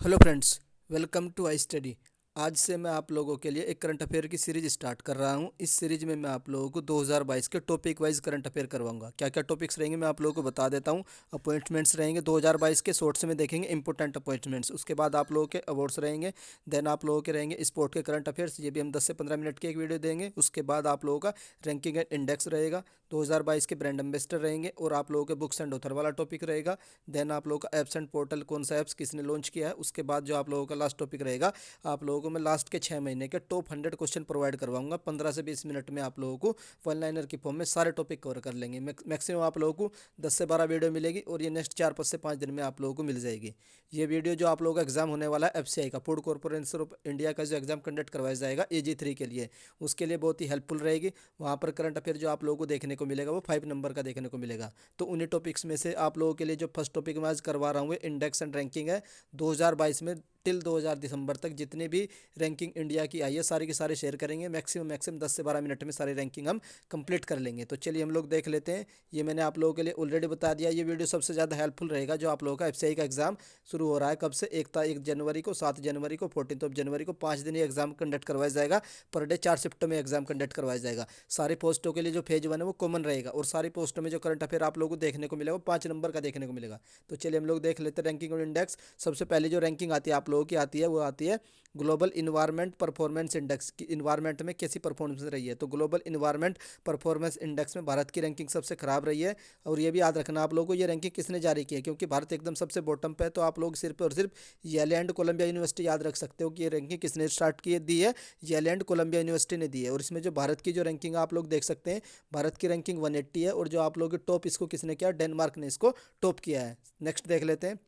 Hello friends, welcome to I study. आज से मैं आप लोगों के लिए एक करंट अफेयर की सीरीज स्टार्ट कर रहा हूं। इस सीरीज में मैं आप लोगों को 2022 के टॉपिक वाइज करंट अफेयर करवाऊंगा। क्या क्या टॉपिक्स रहेंगे मैं आप लोगों को बता देता हूं। अपॉइंटमेंट्स रहेंगे 2022 के, शॉर्ट्स में देखेंगे इंपॉर्टेंट अपॉइंटमेंट्स। उसके बाद आप लोगों के अवार्ड्स रहेंगे। देन आप लोगों के रहेंगे स्पोर्ट के करंट अफेयर्स, ये भी हम 10 से 15 मिनट की एक वीडियो देंगे। उसके बाद आप लोगों का रैंकिंग एंड इंडेक्स रहेगा। 2022 के ब्रांड एम्बेसडर रहेंगे और आप लोगों के बुक्स एंड ऑथर वाला टॉपिक रहेगा। देन आप लोगों का एप्स एंड पोर्टल, कौन सा एप्स किसने लॉन्च किया है। उसके बाद जो आप लोगों का लास्ट टॉपिक रहेगा, आप लोगों को मैं लास्ट के 6 महीने के टॉप 100 क्वेश्चन प्रोवाइड करवाऊंगा। 15 से 20 मिनट में आप लोगों को वन लाइनर की फॉर्म में सारे टॉपिक कवर कर लेंगे। मैक्सिमम आप लोगों को 10 से 12 वीडियो मिलेगी और ये नेक्स्ट 4 से 5 दिन में आप लोगों को मिल जाएगी। ये वीडियो जो आप लोगों का एग्जाम होने वाला है एफसीआई का, फूड कॉर्पोरेशन ऑफ इंडिया का जो एग्जाम कंडक्ट करवाया जाएगा AG3 के लिए, उसके लिए बहुत ही हेल्पफुल रहेगी। वहाँ पर करंट अफेयर जो आप लोगों को देखने को मिलेगा वो 5 नंबर का देखने को मिलेगा। तो उन्हीं टॉपिक्स में से आप लोगों के लिए जो फर्स्ट टॉपिक मैं आज करवा रहा हूँ इंडेक्स एंड रैंकिंग है। 2022 में टिल 2000 दिसंबर तक जितनी भी रैंकिंग इंडिया की आई है सारी की सारे शेयर करेंगे। मैक्सिमम 10 से 12 मिनट में सारी रैंकिंग हम कंप्लीट कर लेंगे। तो चलिए हम लोग देख लेते हैं। ये मैंने आप लोगों के लिए ऑलरेडी बता दिया। ये वीडियो सबसे ज़्यादा हेल्पफुल रहेगा जो आप लोगों का एफसीआई का एग्जाम शुरू हो रहा है। कब से? 1 जनवरी को, 7 जनवरी को, 14 जनवरी को, 5 दिन ये एग्जाम कंडक्ट करवाया जाएगा। पर डे 4 शिफ्ट में एग्जाम कंडक्ट करवाया जाएगा। सारी पोस्टों के लिए जो फेज 1 है वो कॉमन रहेगा और सारी पोस्टों में जो करंट अफेयर आप लोगों को देखने को मिलेगा वो 5 नंबर का देखने को मिलेगा। तो चलिए हम लोग देख लेते हैं रैंकिंग और इंडेक्स। सबसे पहले जो रैंकिंग आती है आप लोगों की आती है वो आती है ग्लोबल इन्वायरमेंट परफॉर्मेंस इंडेक्स की। इन्वायरमेंट में कैसी परफॉर्मेंस रही है, तो ग्लोबल इन्वायरमेंट परफॉर्मेंस इंडेक्स में भारत की रैंकिंग सबसे खराब रही है। और ये भी याद रखना आप लोगों को, ये रैंकिंग किसने जारी की है, क्योंकि भारत एकदम सबसे बॉटम पे है। तो आप लोग सिर्फ और सिर्फ येल एंड कोलंबिया यूनिवर्सिटी याद रख सकते हो कि ये रैंकिंग किसने स्टार्ट की दी है, येल एंड कोलंबिया यूनिवर्सिटी ने दी है। और इसमें जो भारत की जो रैंकिंग आप लोग देख सकते हैं, भारत की रैंकिंग 180 है। और जो आप लोग टॉप इसको किसने किया, डेनमार्क ने इसको टॉप किया है। नेक्स्ट देख लेते हैं।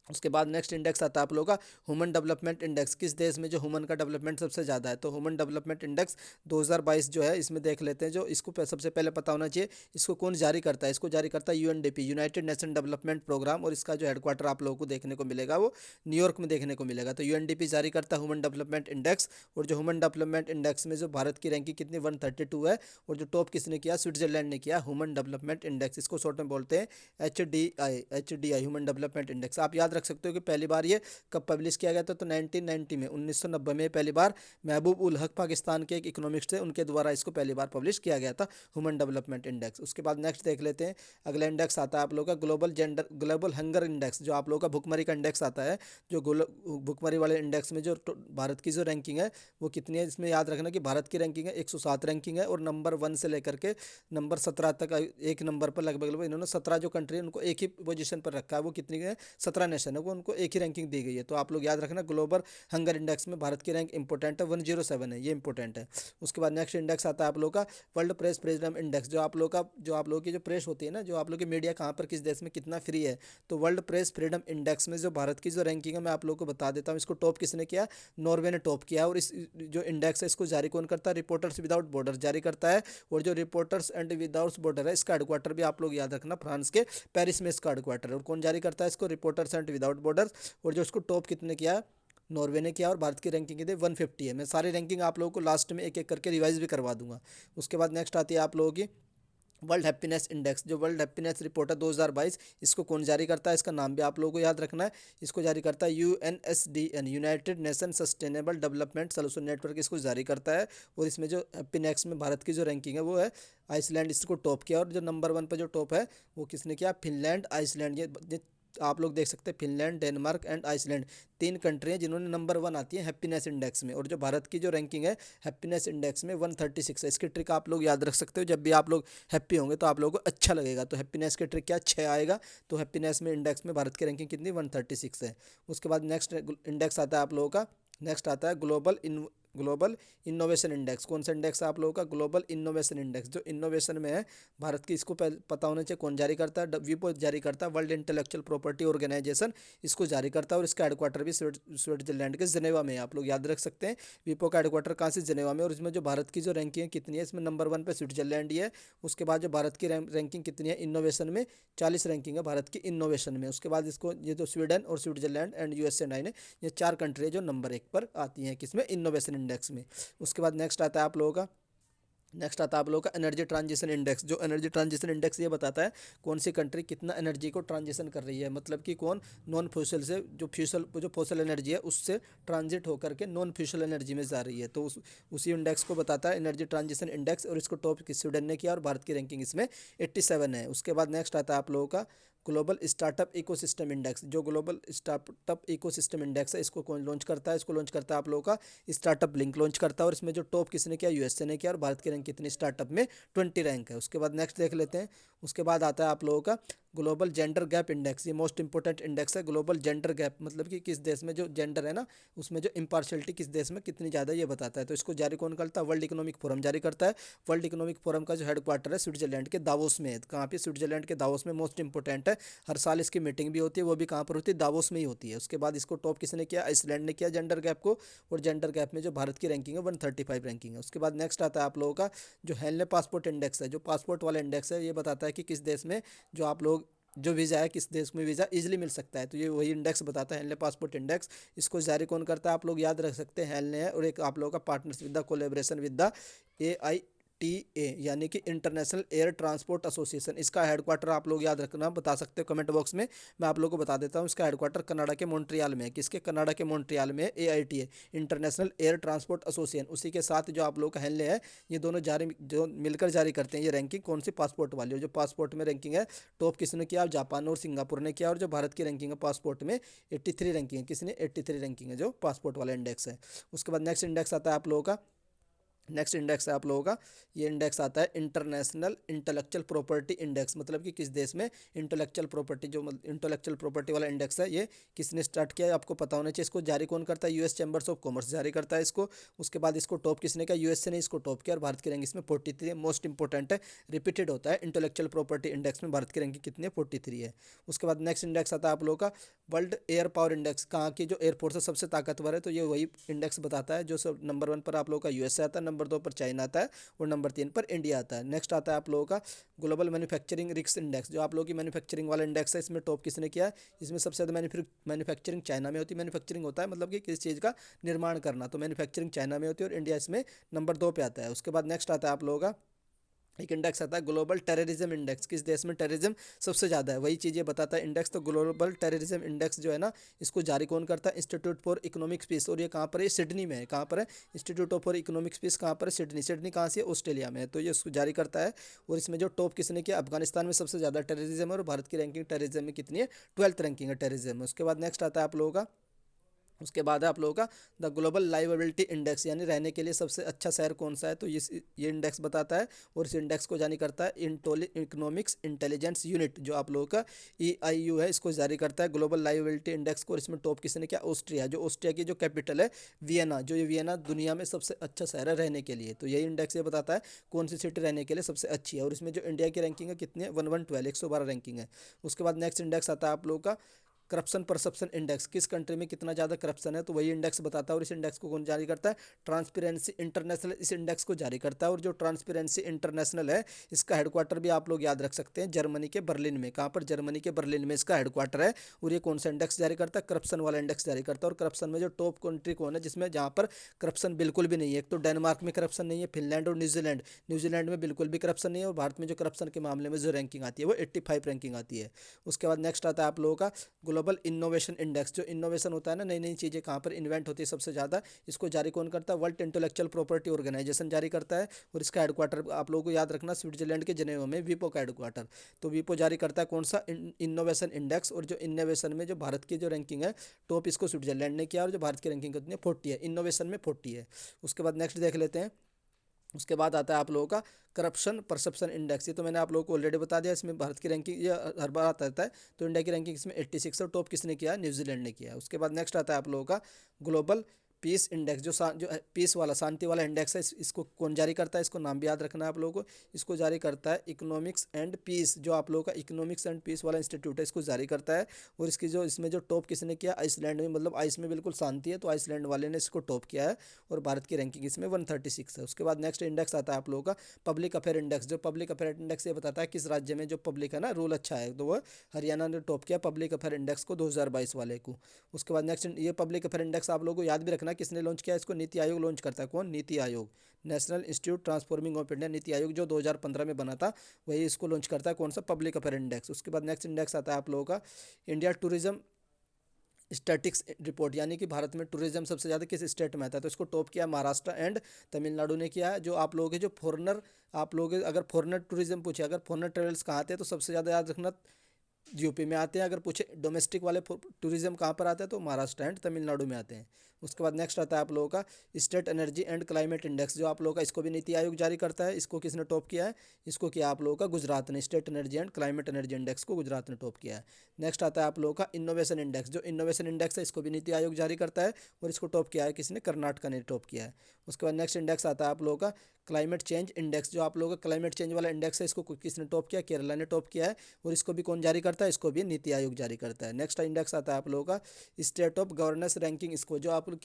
उसके बाद नेक्स्ट इंडेक्स आता है आप लोगों का ह्यूमन डेवलपमेंट इंडेक्स। किस देश में जो ह्यूमन का डेवलपमेंट सबसे ज़्यादा है, तो ह्यूमन डेवलपमेंट इंडेक्स 2022 जो है इसमें देख लेते हैं। जो इसको सबसे पहले पता होना चाहिए, इसको कौन जारी करता है। इसको जारी करता है UNDP, United Nation Development Programme. और इसका जो हेडक्वार्टर आप लोगों को देखने को मिलेगा वो न्यूयॉर्क में देखने को मिलेगा। तो यूएनडीपी जारी करता है ह्यूमन डेवलपमेंट इंडेक्स। और जो ह्यूमन डेवलपमेंट इंडेक्स में जो भारत की रैंकिंग कितनी 132 है। और जो टॉप किसने किया, स्विट्जरलैंड ने किया ह्यूमन डेवलपमेंट इंडेक्स। इसको शॉर्ट में बोलते हैं HDI ह्यूमन डेवलपमेंट इंडेक्स। आप याद रख सकते हो कि पहली बार ये कब पब्लिश किया गया था, तो 1990 में, 1990 में पहली बार महबूब उल हक पाकिस्तान के एक इकोनॉमिक्स थे, उनके द्वारा इसको पहली बार पब्लिश किया गया था ह्यूमन डेवलपमेंट इंडेक्स। उसके बाद नेक्स्ट देख लेते हैं। अगला इंडेक्स आता है आप लोगों का ग्लोबल हंगर इंडेक्स। जो आप लोगों का भुखमरी का इंडेक्स आता है, जो भुखमरी वाले इंडेक्स में जो भारत की जो रैंकिंग है वो कितनी है, इसमें याद रखना कि भारत की रैंकिंग है 107 रैंकिंग है। और नंबर 1 से लेकर के नंबर 17 तक, एक नंबर पर लगभग इन्होंने 17 जो कंट्री है उनको एक ही पोजीशन पर रखा है। वो कितनी है, 17 नेशन है, वो उनको एक ही रैंकिंग दी गई है। तो आप लोग याद रखना ग्लोबल हंगर इंडेक्स में भारत की रैंक इंपॉर्टेंट है, 107 है, ये इंपॉर्टेंट है। उसके बाद नेक्स्ट इंडेक्स आता है आप लोग का वर्ल्ड प्रेस फ्रीडम इंडेक्स। जो आप लोग की जो प्रेस होती है ना, जो आप लोग की मीडिया कहाँ पर किस देश में कितना फ्री है, तो वर्ल्ड प्रेस फ्रीडम इंडेक्स में जो भारत की जो रैंकिंग है मैं आप लोग को बता देता हूँ। इसको टॉप किसने किया, नॉर्वे ने टॉप किया। और इस जो इंडेक्स है इसको जारी कौन करता है, रिपोर्टर्स विदाउट बॉर्डर जारी करता है। और जो रिपोर्टर्स एंड विदाउट बॉर्डर है इसका हेडक्वार्टर भी आप लोग याद रखना फ्रांस के पेरिस में इसका हेडक्वार्टर है। और कौन जारी करता है इसको, रिपोर्टर्स एंड विदाउट बॉर्डर। और जो इसको टॉप कितने किया, नॉर्वे ने किया। और भारत की रैंकिंग कितनी, 150 है। मैं सारी रैंकिंग आप लोगों को लास्ट में एक एक करके रिवाइज भी करवा दूंगा। उसके बाद नेक्स्ट आती है आप लोगों की वर्ल्ड हैप्पीनेस इंडेक्स। जो वर्ल्ड हैप्पीनेस रिपोर्ट है 2022, इसको कौन जारी करता है, इसका नाम भी आप लोगों को याद रखना है। इसको जारी करता है UNSDN, United nation sustainable development solution network, इसको जारी करता है। और इसमें जो हैप्पीनेस में भारत की जो रैंकिंग है वो है आइसलैंड, इसको टॉप किया। और जो नंबर 1 पर जो टॉप है वो किसने किया, फिनलैंड, आइसलैंड। ये आप लोग देख सकते हैं Finland, Denmark and Iceland, 3 country हैं जिन्होंने नंबर 1 आती है हैप्पीनेस इंडेक्स में। और जो भारत की जो रैंकिंग है हैप्पीनेस इंडेक्स में 136 है। इसकी ट्रिक आप लोग याद रख सकते हो, जब भी आप लोग हैप्पी होंगे तो आप लोगों को अच्छा लगेगा। तो हैप्पीनेस की ट्रिक क्या, 6 आएगा। तो हैप्पीनेस में इंडेक्स में भारत की रैंकिंग कितनी, 136 है। उसके बाद नेक्स्ट इंडेक्स आता है आप लोगों का, नेक्स्ट आता है ग्लोबल इनोवेशन इंडेक्स। कौन सा इंडेक्स है आप लोगों का, ग्लोबल इनोवेशन इंडेक्स। जो इनोवेशन में है भारत की, इसको पता होना चाहिए कौन जारी करता है, विपो जारी करता है, वर्ल्ड इंटेलेक्चुअल प्रॉपर्टी ऑर्गेनाइजेशन इसको जारी करता है। और इसका हेडक्वार्टर भी स्विट्जरलैंड के जिनेवा में है, आप लोग याद रख सकते हैं। विपो का हेडक्वार्टर कहाँ से, जिनेवा में। और इसमें जो भारत की जो रैंकिंग है कितनी है, इसमें नंबर 1 पे स्विट्जरलैंड ही है। उसके बाद जो भारत की रैंकिंग कितनी है इनोवेशन में, 40 रैंकिंग है भारत की इनोवेशन में। उसके बाद इसको ये जो स्वीडन और स्विट्जरलैंड एंड USA 9 है, ये 4 कंट्री है जो नंबर 1 पर आती हैं किसमें, इनोवेशन इंडेक्स में। उसके बाद नेक्स्ट आता है आप लोगों का नेक्स्ट आता है आप लोगों का एनर्जी ट्रांजिशन इंडेक्स। जो एनर्जी ट्रांजिशन इंडेक्स ये बताता है कौन सी कंट्री कितना एनर्जी को ट्रांजिशन कर रही है, मतलब कि कौन नॉन फ्यूसल से जो फ्यूसल एनर्जी है उससे ट्रांजिट होकर के नॉन फ्यूसल एनर्जी में जा रही है। तो उसी इंडेक्स को बताता है एनर्जी ट्रांजिशन इंडेक्स, और इसको टॉप स्वीडन ने किया और भारत की रैंकिंग इसमें 87 है। उसके बाद नेक्स्ट आता है आप लोगों का ग्लोबल स्टार्टअप इकोसिस्टम इंडेक्स। जो ग्लोबल स्टार्टअप इकोसिस्टम इंडेक्स है इसको कौन लॉन्च करता है, इसको लॉन्च करता है आप लोगों का स्टार्टअप लिंक लॉन्च करता है, और इसमें जो टॉप किसने किया, यूएसए ने किया, और भारत की रैंक कितनी स्टार्टअप में 20 रैंक है। उसके बाद नेक्स्ट देख लेते हैं। उसके बाद आता है आप लोगों का ग्लोबल जेंडर गैप इंडेक्स। ये मोस्ट इंपॉर्टेंट इंडेक्स है। ग्लोबल जेंडर गैप मतलब कि किस देश में जो जेंडर है ना उसमें जो इम्पार्शलिटी किस देश में कितनी ज़्यादा ये बताता है। तो इसको जारी कौन करता है, वर्ल्ड इकोनॉमिक फोरम जारी करता है। वर्ल्ड इकोनॉमिक फोरम का जो हेडक्वार्टर है स्विट्जरलैंड के दावोस में है। कहाँ पे, स्विट्जरलैंड के दावोस में, मोस्ट इंपॉर्टेंट है। हर साल इसकी मीटिंग भी होती है, वो भी कहाँ पर होती है, दावोस में ही होती है। उसके बाद इसको टॉप किसने किया, आइसलैंड ने किया जेंडर गैप को, और जेंडर गैप में जो भारत की रैंकिंग है 135 रैंकिंग है। उसके बाद नेक्स्ट आता है आप लोगों का जो हेल्ने पासपोर्ट इंडेक्स है। जो पासपोर्ट वाला इंडेक्स है ये बताता है कि किस देश में जो आप लोग जो वीज़ा है किस देश में वीज़ा इजीली मिल सकता है। तो ये वही इंडेक्स बताता है, हेल्ने पासपोर्ट इंडेक्स। इसको जारी कौन करता है, आप लोग याद रख सकते हैं, हेल्ने है। और एक आप लोगों का partners with the collaboration with the AITA यानी कि इंटरनेशनल एयर ट्रांसपोर्ट एसोसिएशन। इसका हेडक्वार्टर आप लोग याद रखना बता सकते हो कमेंट बॉक्स में, मैं आप लोगों को बता देता हूँ। इसका हेडक्वार्टर कनाडा के मॉन्ट्रियल में है। किसके, कनाडा के मॉन्ट्रियल में AITA international air transport association. उसी के साथ जो आप लोग का हेल्ने है ये दोनों जारी जो मिलकर जारी करते हैं ये रैंकिंग कौन सी, पासपोर्ट वाली। और जो पासपोर्ट में रैंकिंग है टॉप किसने किया, जापान और सिंगापुर ने किया। और जो भारत की रैंकिंग है पासपोर्ट में 83 रैंकिंग है। किसने, 83 रैंकिंग है जो पासपोर्ट वाला इंडेक्स है। उसके बाद नेक्स्ट इंडेक्स आता है आप लोगों का, नेक्स्ट इंडेक्स है आप लोगों का, ये इंडेक्स आता है इंटरनेशनल इंटेलेक्चुअल प्रॉपर्टी इंडेक्स। मतलब कि किस देश में इंटेलेक्चुअल प्रॉपर्टी, जो इंटेलेक्चुअल प्रॉपर्टी वाला इंडेक्स है ये किसने स्टार्ट किया है आपको पता होना चाहिए। इसको जारी कौन करता है, यूएस चैम्बर्स ऑफ कॉमर्स जारी करता है इसको। उसके बाद इसको टॉप किसने किया, यूएसए ने इसको टॉप किया, और भारत की रैंक इसमें 43 है। मोस्ट इंपॉर्टेंट है, रिपीटेड होता है इंटेलेक्चुअल प्रॉपर्टी इंडेक्स में भारत की रैंकिंग कितनी है, 43 है। उसके बाद नेक्स्ट इंडेक्स आता है आप लोगों का वर्ल्ड एयर पावर इंडेक्स। कहाँ की जो एयरफोर्स है सबसे ताकतवर है, तो ये वही इंडेक्स बताता है। जो सब नंबर 1 पर आप लोगों का यूएसए आता है, नंबर 2 पर चाइना आता है, और नंबर 3 पर इंडिया आता है। नेक्स्ट आता है आप लोगों का ग्लोबल मैन्युफैक्चरिंग रिस्क इंडेक्स। जो आप लोगों की मैन्युफैक्चरिंग वाला इंडेक्स है इसमें टॉप किसने किया है, इसमें सबसे ज़्यादा मैन्युफैक्चरिंग चाइना में होती है। मैन्युफैक्चरिंग होता है मतलब कि किसी चीज़ का निर्माण करना, तो मैन्युफैक्चरिंग चाइना में होती है, और इंडिया इसमें नंबर 2 पे आता है। उसके बाद नेक्स्ट आता है आप लोगों का एक इंडेक्स आता है ग्लोबल टेररिज्म इंडेक्स। किस देश में टेररिज्म सबसे ज़्यादा है, वही चीज़ ये बताता है इंडेक्स। तो ग्लोबल टेररिज्म इंडेक्स जो है ना इसको जारी कौन करता है, इंस्टीट्यूट फॉर इकोनॉमिक्स पीस। और ये कहाँ पर है, सिडनी में है। कहाँ पर है, इंस्टीट्यूट फॉर इकोनॉमिक्स पीस कहाँ पर है, सिडनी। सिडनी कहाँ से है, ऑस्ट्रेलिया में है। तो ये इसको जारी करता है। और इसमें जो टॉप किसने किया, अफगानिस्तान में सबसे ज़्यादा टेररिज्म है, और भारत की रैंकिंग टेररिज्म में कितनी है, 12th रैंकिंग है टेररिज्म में। उसके बाद नेक्स्ट आता है आप लोगों का, उसके बाद है आप लोगों का द ग्लोबल लाइवेबिलिटी इंडेक्स, यानी रहने के लिए सबसे अच्छा शहर कौन सा है। तो ये इंडेक्स बताता है, और इस इंडेक्स को जारी करता है इकोनॉमिक्स इंटेलिजेंस यूनिट। जो आप लोगों का EIU है इसको जारी करता है ग्लोबल लाइवेबिलिटी इंडेक्स को। और इसमें टॉप किसने किया, ऑस्ट्रिया। जो ऑस्ट्रिया की जो कैपिटल है वियना, जो ये वियना दुनिया में सबसे अच्छा शहर है रहने के लिए। तो यही इंडेक्स ये बताता है कौन सी सिटी रहने के लिए सबसे अच्छी है। और इसमें जो इंडिया की रैंकिंग है कितनी है, 1112, 112 रैंकिंग है। उसके बाद नेक्स्ट इंडेक्स आता है आप लोगों का करप्शन परसेप्शन इंडेक्स। किस कंट्री में कितना ज़्यादा करप्शन है, तो वही इंडेक्स बताता है। और इस इंडेक्स को कौन जारी करता है, ट्रांसपेरेंसी इंटरनेशनल इस इंडेक्स को जारी करता है। और जो ट्रांसपेरेंसी इंटरनेशनल है इसका हेडक्वार्टर भी आप लोग याद रख सकते हैं, जर्मनी के बर्लिन में। कहाँ पर, जर्मनी के बर्लिन में इसका हेडक्वार्टर है। और ये कौन सा इंडेक्स जारी करता है, करप्शन वाला इंडेक्स जारी करता है। और करप्शन में जो टॉप कंट्री कौन है, जिसमें जहाँ पर करप्शन बिल्कुल भी नहीं है, एक तो डेनमार्क में करप्शन नहीं है, फिनलैंड और न्यूजीलैंड। न्यूजीलैंड में बिल्कुल भी करप्शन नहीं है। और भारत में जो करप्शन के मामले में जो रैंकिंग आती है वो 85 रैंकिंग आती है। उसके बाद नेक्स्ट आता है आप लोगों का ग्लोबल इनोवेशन इंडेक्स। जो इनोवेशन होता है ना, नई नई चीज़ें कहाँ पर इन्वेंट होती है सबसे ज़्यादा, इसको जारी कौन करता है, वर्ल्ड इंटेलेक्चुअल प्रॉपर्टी ऑर्गेनाइजेशन जारी करता है। और इसका हेडक्वार्टर आप लोगों को याद रखना स्विट्जरलैंड के जनेवा में, वीपो का हेडक्वार्टर। तो वीपो जारी करता है कौन सा, इनोवेशन इंडेक्स। और जो इनोवेशन में जो भारत की जो रैंकिंग है टॉप इसको स्विट्जरलैंड ने किया, और जो भारत की रैंकिंग कितनी है, 40 है, इनोवेशन में 40 है। उसके बाद नेक्स्ट देख लेते हैं। उसके बाद आता है आप लोगों का करप्शन परसेप्शन इंडेक्स। ये तो मैंने आप लोगों को ऑलरेडी बता दिया, इसमें भारत की रैंकिंग ये हर बार आता रहता है। तो इंडिया की रैंकिंग इसमें 86 और टॉप किसने किया है, न्यूजीलैंड ने किया है। उसके बाद नेक्स्ट आता है आप लोगों का ग्लोबल पीस इंडेक्स। जो पीस वाला शांति वाला इंडेक्स है इसको कौन जारी करता है, इसको नाम भी याद रखना है आप लोगों को। इसको जारी करता है इकोनॉमिक्स एंड पीस। जो आप लोगों का इकोनॉमिक्स एंड पीस वाला इंस्टीट्यूट है इसको जारी करता है। और इसकी जो इसमें जो टॉप किसने किया, आइसलैंड में, मतलब आइस में बिल्कुल शांति है तो आइसलैंड वाले ने इसको टॉप किया है। और भारत की रैंकिंग इसमें 136 है। उसके बाद नेक्स्ट इंडेक्स आता है आप लोगों का पब्लिक अफेयर इंडेक्स। जो पब्लिक अफेयर इंडेक्स ये बताता है किस राज्य में जो पब्लिक है ना रूल अच्छा है, तो वो हरियाणा ने टॉप किया पब्लिक अफेयर इंडेक्स को 2022 वाले को। उसके बाद नेक्स्ट ये पब्लिक अफेयर इंडेक्स आप लोगों को याद भी रखना रखना किसने लॉन्च किया इसको, नीति आयोग लॉन्च करता है। कौन? NITI Aayog, national institute transforming of India, NITI Aayog जो 2015 में बना था वही इसको लॉन्च करता है। कौन सा? Public affair index. उसके बाद नेक्स्ट इंडेक्स आता है आप लोगों का इंडिया टूरिज्म स्टैटिक्स रिपोर्ट, यानी कि भारत में टूरिज्म सबसे ज़्यादा किस स्टेट में आता है, तो इसको टॉप किया महाराष्ट्र एंड तमिलनाडु ने किया है। जो आप लोगों के जो फॉरेनर, आप लोग अगर फॉरेनर टूरिज्म पूछे, अगर फॉरेनर ट्रेवल्स कहाँ आते हैं तो सबसे ज़्यादा याद रखना यूपी में आते हैं। अगर पूछे डोमेस्टिक वाले टूरिज्म कहाँ पर आते हैं तो महाराष्ट्र एंड तमिलनाडु में आते हैं। उसके बाद नेक्स्ट आता है आप लोगों का state energy and climate index, जो आप लोगों का इसको भी नीति आयोग जारी करता है। इसको किसने टॉप किया है? इसको किया आप लोगों का गुजरात ने, state energy and climate energy index को गुजरात ने टॉप किया है। नेक्स्ट आता है आप लोगों का इनोवेशन इंडेक्स, जो इनोवेशन इंडेक्स है इसको भी नीति आयोग जारी करता है और इसको टॉप किया है किसने? कर्नाटका ने टॉप किया है। उसके बाद नेक्स्ट इंडेक्स आता है आप लोगों का क्लाइमेट चेंज इंडेक्स, जो आप लोगों का क्लाइमेट चेंज वाला इंडेक्स है इसको किसने टॉप किया? केरला ने टॉप किया है और इसको भी कौन जारी करता है? इसको भी नीति आयोग जारी करता है। नेक्स्ट इंडेक्स आता है आप लोगों का स्टेट ऑफ गवर्नेंस रैंकिंग, इसको जो आप लोग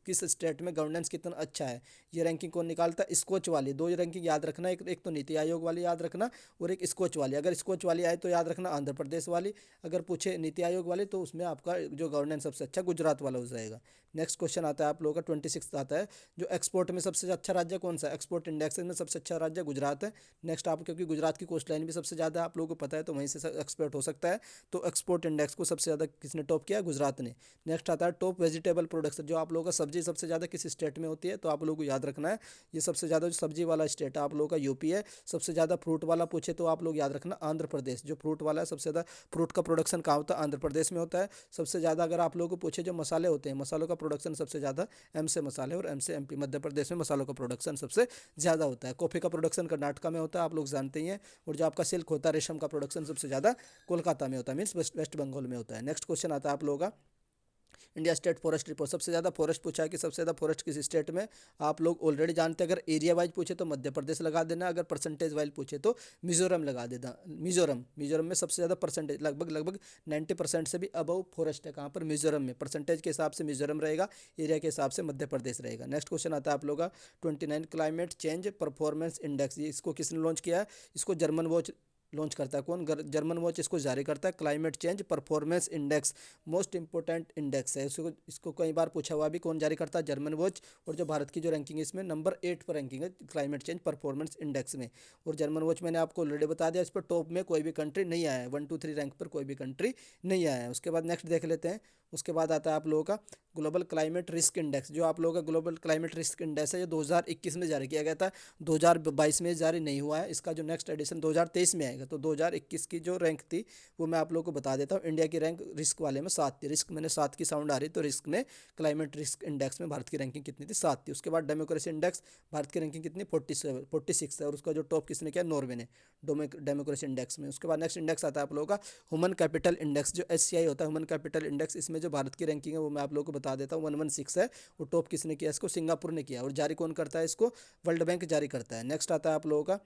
किस स्टेट में गवर्नेंस कितना अच्छा है ये रैंकिंग कौन निकालता है? स्कोच वाली। दो रैंकिंग याद रखना, एक तो नीति आयोग वाली याद रखना और एक स्कोच वाली। अगर स्कोच वाली आए तो याद रखना आंध्र प्रदेश वाली, अगर पूछे नीति आयोग वाली तो उसमें आपका जो गवर्नेंस सबसे अच्छा गुजरात वाला हो जाएगा। नेक्स्ट क्वेश्चन आता है आप लोगों का 26 आता है जो एक्सपोर्ट में सबसे अच्छा राज्य कौन सा है? एक्सपोर्ट इंडेक्स में सबसे अच्छा राज्य गुजरात है। नेक्स्ट आप, क्योंकि गुजरात की कोस्ट लाइन भी सबसे ज़्यादा आप लोगों को पता है तो वहीं से एक्सपोर्ट हो सकता है, तो एक्सपोर्ट इंडेक्स को सबसे ज़्यादा किसने टॉप किया? गुजरात ने। नेक्स्ट आता है टॉप वेजिटेबल प्रोडक्ट्स, जो आप लोगों का सब्जी सबसे ज़्यादा किस स्टेट में होती है, तो आप लोगों को याद रखना है ये सबसे ज़्यादा जो सब्जी वाला स्टेट है आप लोगों का यूपी है। सबसे ज़्यादा फ्रूट वाला पूछे तो आप लोग याद रखना आंध्र प्रदेश, जो फ्रूट वाला है सबसे ज़्यादा फ्रूट का प्रोडक्शन कहाँ होता है? आंध्र प्रदेश में होता है। सबसे ज़्यादा अगर आप लोगों को पूछे जो मसाले होते हैं, मसालों का प्रोडक्शन सबसे ज़्यादा एम से मसाले और एम से एमपी मध्य प्रदेश में मसालों का प्रोडक्शन सबसे ज़्यादा होता है। कॉफ़ी का प्रोडक्शन कर्नाटका में होता है आप लोग जानते ही हैं, और जो आपका सिल्क होता है रेशम का प्रोडक्शन सबसे ज़्यादा कोलकाता में होता है, मीन्स वेस्ट बंगाल में होता है। नेक्स्ट क्वेश्चन आता है आप लोगों का इंडिया स्टेट फॉरेस्ट रिपोर्ट, सबसे ज़्यादा फॉरेस्ट पूछा है कि सबसे ज़्यादा फॉरेस्ट किस स्टेट में, आप लोग ऑलरेडी जानते हैं। अगर एरिया वाइज पूछे तो मध्य प्रदेश लगा देना, अगर परसेंटेज वाइज पूछे तो मिजोरम लगा देना। मिजोरम में सबसे ज़्यादा परसेंटेज लगभग 90% से भी अबव फॉरेस्ट है। कहाँ पर? मिजोरम में। परसेंटेज के हिसाब से मिजोरम रहेगा, एरिया के हिसाब से मध्य प्रदेश रहेगा। नेक्स्ट क्वेश्चन आता है आप लोग का 29 क्लाइमेट चेंज परफॉर्मेंस इंडेक्स, ये इसको किसने लॉन्च किया है? इसको जर्मन वॉच लॉन्च करता है। कौन? जर्मन वॉच इसको जारी करता है। Climate change performance index most important index है, इसको कई बार पूछा हुआ भी, कौन जारी करता है? German watch. और जो भारत की जो रैंकिंग है इसमें नंबर 8 पर रैंकिंग है क्लाइमेट चेंज परफॉर्मेंस इंडेक्स में। और जर्मन वॉच मैंने आपको ऑलरेडी बता दिया, इस पर टॉप में कोई भी कंट्री नहीं आया है, 1 2 3 रैंक पर कोई भी कंट्री नहीं आया है। उसके बाद नेक्स्ट देख लेते हैं। उसके बाद आता है आप लोगों का ग्लोबल क्लाइमेट रिस्क इंडेक्स, जो आप लोगों का ग्लोबल क्लाइमेट रिस्क इंडेक्स है ये 2021 में जारी किया गया था, 2022 में जारी नहीं हुआ है। इसका जो नेक्स्ट एडिशन 2023 में आएगा। तो 2021 की जो रैंक थी वो मैं आप लोगों को बता देता हूँ। इंडिया की रैंक रिस्क वाले में 7 थी, रिस्क मैंने 7 की साउंड आ रही, तो रिस्क में क्लाइमेट रिस्क इंडेक्स में भारत की रैंकिंग कितनी थी? 7 थी। उसके बाद डेमोक्रेसी इंडेक्स, भारत की रैंकिंग कितनी? 46 है, और उसका जो टॉप किसने किया? नॉर्वे ने डेमोक्रेसी इंडेक्स में। उसके बाद नेक्स्ट इंडेक्स आता है आप लोगों का ह्यूमन कैपिटल इंडेक्स, जो एचसीआई होता है ह्यूमन कैपिटल इंडेक्स, इसमें जो भारत की रैंकिंग है वो मैं आप लोगों को बता देता हूँ 116 है। वो टॉप किसने किया? इसको सिंगापुर ने किया, और जारी कौन करता है? इसको वर्ल्ड बैंक जारी करता है। नेक्स्ट आता है आप लोगों का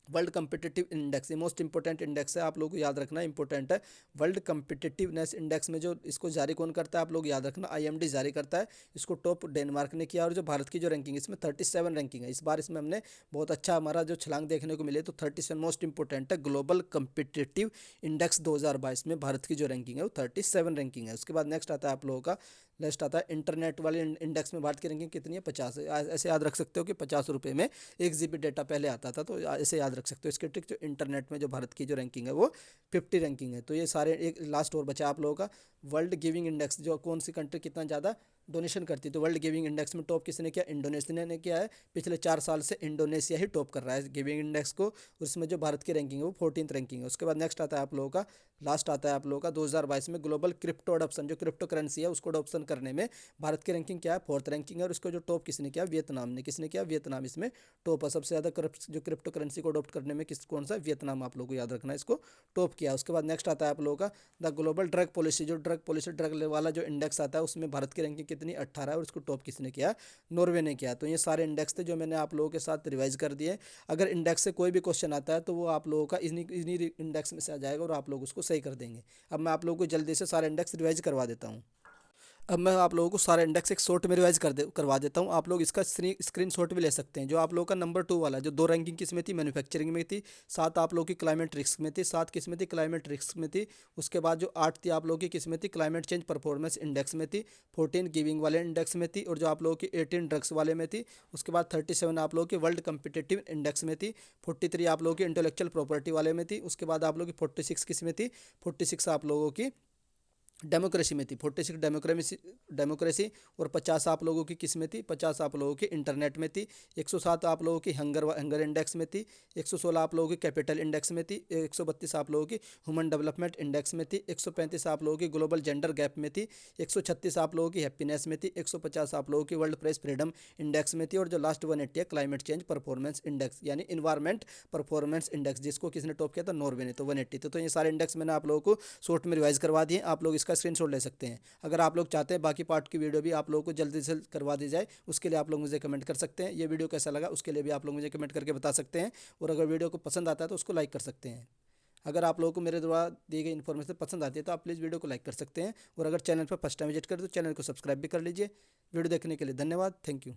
वर्ल्ड कम्पिटिटिव इंडेक्स, ये मोस्ट इंपॉर्टेंट इंडेक्स है, आप लोगों को याद रखना इंपॉर्टेंट है। वर्ल्ड कम्पिटिटिवनेस इंडेक्स में जो इसको जारी कौन करता है? आप लोग याद रखना आईएमडी जारी करता है। इसको टॉप डेनमार्क ने किया, और जो भारत की जो रैंकिंग इसमें 37 रैंकिंग है। इस बार इसमें हमने बहुत अच्छा हमारा जो छलांग देखने को मिले, तो 37 मोस्ट इंपॉर्टेंट है। ग्लोबल कम्पिटिटिव इंडेक्स 2022 में भारत की जो रैंकिंग है वो 37 रैंकिंग है। उसके बाद नेक्स्ट आता है आप लोगों का नेक्स्ट आता है इंटरनेट वाले इंडेक्स में भारत की रैंकिंग कितनी है? 50 है। ऐसे याद रख सकते हो कि 50 रुपये में 1 GB डेटा पहले आता था, तो ऐसे याद रख सकते हो। इसके ट्रिक जो इंटरनेट में जो भारत की जो रैंकिंग है वो 50 रैंकिंग है। तो ये सारे, एक लास्ट और बचा आप लोगों का वर्ल्ड गिविंग इंडेक्स, जो कौन सी कंट्री कितना ज़्यादा डोनेशन करती है। तो वर्ल्ड गिविंग इंडेक्स में टॉप किसने किया? इंडोनेशिया ने किया है। पिछले 4 साल से इंडोनेशिया ही टॉप कर रहा है गिविंग इंडेक्स को, और इसमें जो भारत की रैंकिंग है वो 14th रैंकिंग है। उसके बाद नेक्स्ट आता है आप लोगों का लास्ट आता है आप लोगों का 2022 में ग्लोबल क्रिप्टो अडॉप्शन, जो क्रिप्टो करेंसी है उसको अडॉप्शन करने में भारत की रैंकिंग क्या है? 4th रैंकिंग है। और इसको जो टॉप किसने किया? वियतनाम ने। किसने किया? वियतनाम इसमें टॉप है। सबसे ज़्यादा जो क्रिप्टो करेंसी को अडॉप्ट करने में कौन सा? वियतनाम, आप लोगों को याद रखना है, इसको टॉप किया। उसके बाद नेक्स्ट आता है आप लोगों का द ग्लोबल ड्रग पॉलिसी, जो ड्रग पॉलिसी ड्रग वाला जो इंडेक्स आता है उसमें भारत की रैंकिंग कितनी? 18 है, और उसको टॉप किसने किया? नॉर्वे ने किया। तो ये सारे इंडेक्स थे जो मैंने आप लोगों के साथ रिवाइज कर दिए। अगर इंडेक्स से कोई भी क्वेश्चन आता है तो वो आप लोगों का इन्हीं इंडेक्स में से आ जाएगा और आप लोग उसको सही कर देंगे। अब मैं आप लोगों को जल्दी से सारे इंडेक्स रिवाइज करवा देता हूँ। अब मैं आप लोगों को सारा इंडेक्स एक शॉर्ट में रिवाइज करवा देता हूँ। आप लोग इसका स्क्रीनशॉट भी ले सकते हैं। जो आप लोगों का नंबर 2 वाला, जो 2 रैंकिंग किस्में थी, मैन्युफैक्चरिंग में थी। 7 आप लोगों की क्लाइमेट रिस्क में थी, 7 किस्में थी क्लाइमेट रिस्क में थी। उसके बाद जो 8 थी आप लोगों की किस्में थी क्लाइमेट चेंज परफॉर्मेंस इंडेक्स में थी। 14 गिविंग वाले इंडेक्स में थी, और जो आप लोगों की 18 ड्रग्स वाले में थी। उसके बाद 37 आप लोगों की वर्ल्ड कम्पिटिटिव इंडेक्स में थी। 43 आप लोगों की इंटेलेक्चुअल प्रॉपर्टी वाले में थी। उसके बाद आप लोगों की 46 किस्में थी। 46 आप लोगों की डेमोक्रेसी में थी। 46 डेमोक्रेसी। और 50 आप लोगों की किस में थी? 50 आप लोगों की इंटरनेट में थी। 107 आप लोगों की हंगर इंडेक्स में थी। 116 आप लोगों की कैपिटल इंडेक्स में थी। 132 आप लोगों की ह्यूमन डेवलपमेंट इंडेक्स में थी। 135 आप लोगों की ग्लोबल जेंडर गैप में थी। 136 आप लोगों की हैप्पीनेस में थी। 150 आप लोगों की वर्ल्ड प्रेस फ्रीडम इंडेक्स में थी। और जो लास्ट 180 है क्लाइमेट चेंज परफॉर्मेंस इंडेक्स, यानी इन्वायरमेंट परफॉर्मेंस इंडेक्स, जिसको किसने टॉप किया था? नॉर्वे ने। तो 180 थे। तो ये सारे इंडेक्स मैंने आप लोगों को शॉर्ट में रिवाइज करवा दिए। आप लोग इसका स्क्रीनशॉट ले सकते हैं। अगर आप लोग चाहते हैं बाकी पार्ट की वीडियो भी आप लोगों को जल्दी से जल्द करवा दी जाए, उसके लिए आप लोग मुझे कमेंट कर सकते हैं। ये वीडियो कैसा लगा उसके लिए भी आप लोग मुझे कमेंट करके बता सकते हैं। और अगर वीडियो को पसंद आता है तो उसको लाइक कर सकते हैं। अगर आप लोगों को मेरे द्वारा दी गई इन्फॉर्मेशन पसंद आती है तो आप प्लीज़ वीडियो को लाइक कर सकते हैं। और अगर चैनल पर फर्स्ट टाइम विजिट करें तो चैनल को सब्सक्राइब भी कर लीजिए। वीडियो देखने के लिए धन्यवाद। Thank you.